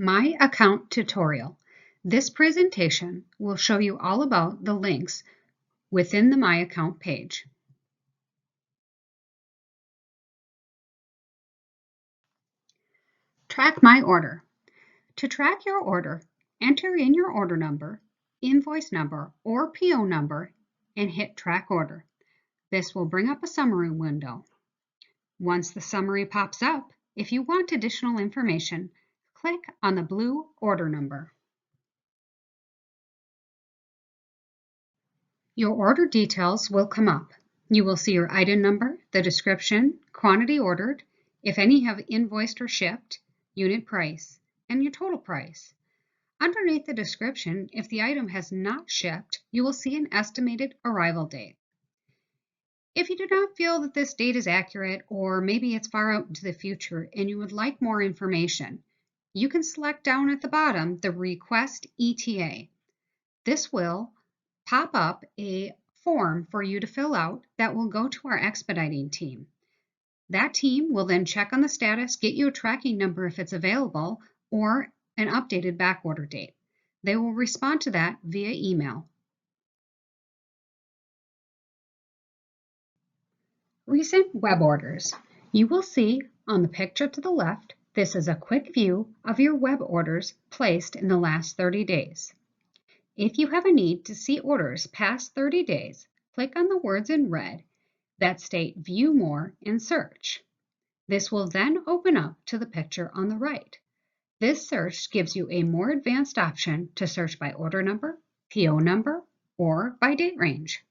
My Account Tutorial. This presentation will show you all about the links within the My Account page. Track My Order. To track your order, enter in your order number, invoice number, or PO number and hit Track Order. This will bring up a summary window. Once the summary pops up, if you want additional information, click on the blue order number. Your order details will come up. You will see your item number, the description, quantity ordered, if any have invoiced or shipped, unit price, and your total price. Underneath the description, if the item has not shipped, you will see an estimated arrival date. If you do not feel that this date is accurate, or maybe it's far out into the future and you would like more information, you can select down at the bottom the Request ETA. This will pop up a form for you to fill out that will go to our expediting team. That team will then check on the status, get you a tracking number if it's available, or an updated backorder date. They will respond to that via email. Recent web orders. You will see on the picture to the left, this is a quick view of your web orders placed in the last 30 days. If you have a need to see orders past 30 days, click on the words in red that state View More and Search. This will then open up to the picture on the right. This search gives you a more advanced option to search by order number, PO number, or by date range.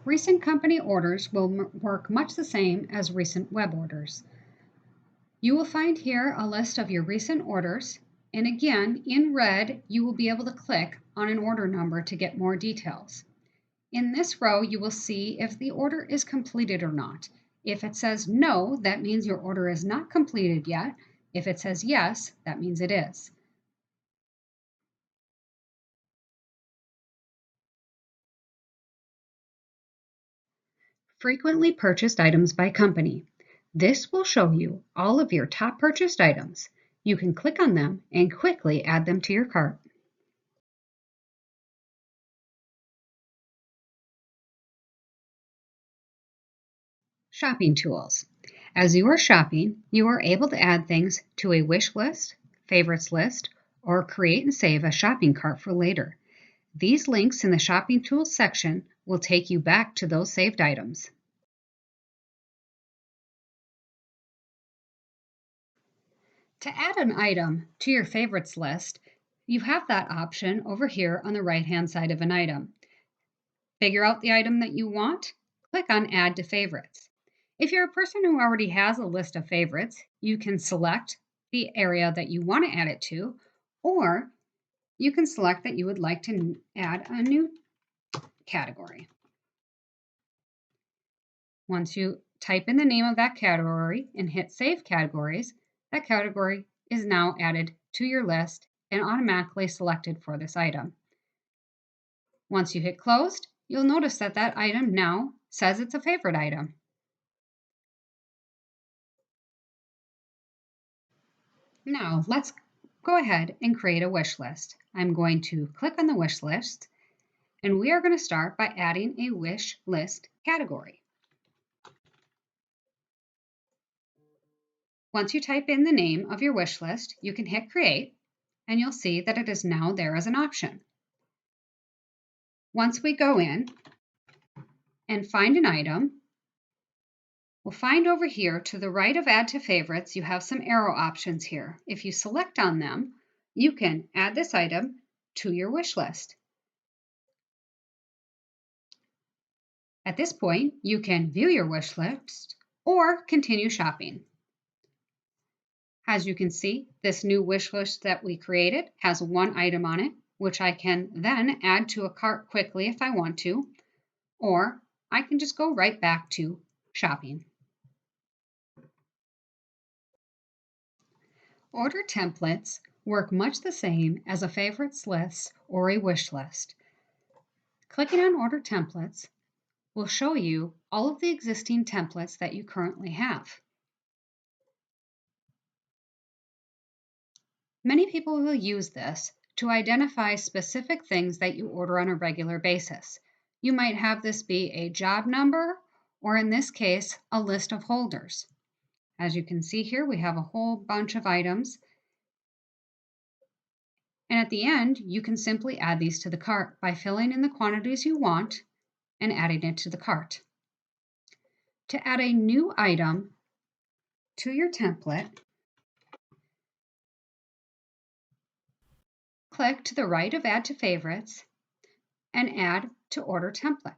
Recent company orders will work much the same as recent web orders. You will find here a list of your recent orders, and again, in red, you will be able to click on an order number to get more details. In this row, you will see if the order is completed or not. If it says no, that means your order is not completed yet. If it says yes, that means it is. Frequently purchased items by company. This will show you all of your top purchased items. You can click on them and quickly add them to your cart. Shopping tools. As you are shopping, you are able to add things to a wish list, favorites list, or create and save a shopping cart for later. These links in the shopping tools section will take you back to those saved items. To add an item to your favorites list, you have that option over here on the right-hand side of an item. Figure out the item that you want, click on Add to Favorites. If you're a person who already has a list of favorites, you can select the area that you want to add it to, or you can select that you would like to add a new category. Once you type in the name of that category and hit Save Categories, that category is now added to your list and automatically selected for this item. Once you hit Closed, you'll notice that that item now says it's a favorite item. Now let's go ahead and create a wish list. I'm going to click on the wish list, and we are going to start by adding a wish list category. Once you type in the name of your wish list, you can hit Create, and you'll see that it is now there as an option. Once we go in and find an item, we'll find over here to the right of Add to Favorites, you have some arrow options here. If you select on them, you can add this item to your wish list. At this point, you can view your wish list or continue shopping. As you can see, this new wish list that we created has one item on it, which I can then add to a cart quickly if I want to, or I can just go right back to shopping. Order templates work much the same as a favorites list or a wish list. Clicking on Order Templates will show you all of the existing templates that you currently have. Many people will use this to identify specific things that you order on a regular basis. You might have this be a job number, or in this case, a list of holders. As you can see here, we have a whole bunch of items. And at the end, you can simply add these to the cart by filling in the quantities you want and adding it to the cart. To add a new item to your template, click to the right of Add to Favorites and Add to Order Template.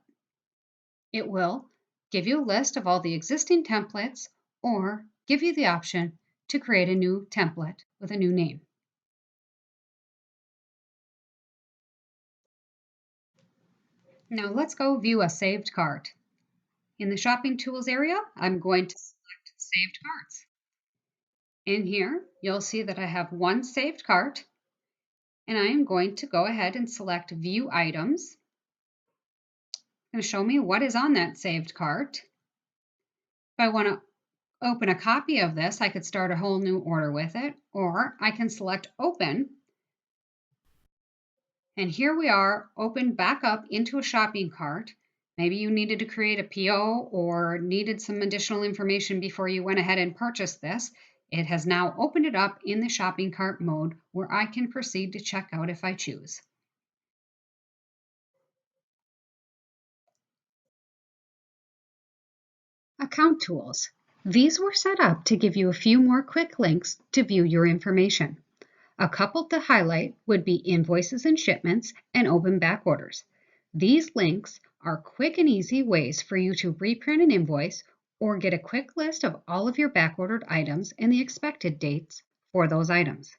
It will give you a list of all the existing templates or give you the option to create a new template with a new name. Now let's go view a saved cart. In the Shopping Tools area, I'm going to select Saved Carts. In here, you'll see that I have one saved cart, and I am going to go ahead and select View Items. It's going to show me what is on that saved cart. If I want to open a copy of this, I could start a whole new order with it, or I can select Open. And here we are, opened back up into a shopping cart. Maybe you needed to create a PO or needed some additional information before you went ahead and purchased this. It has now opened it up in the shopping cart mode where I can proceed to check out if I choose. Account tools. These were set up to give you a few more quick links to view your information. A couple to highlight would be invoices and shipments and open back orders. These links are quick and easy ways for you to reprint an invoice or get a quick list of all of your backordered items and the expected dates for those items.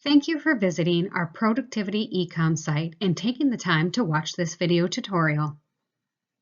Thank you for visiting our Productivity Ecom site and taking the time to watch this video tutorial.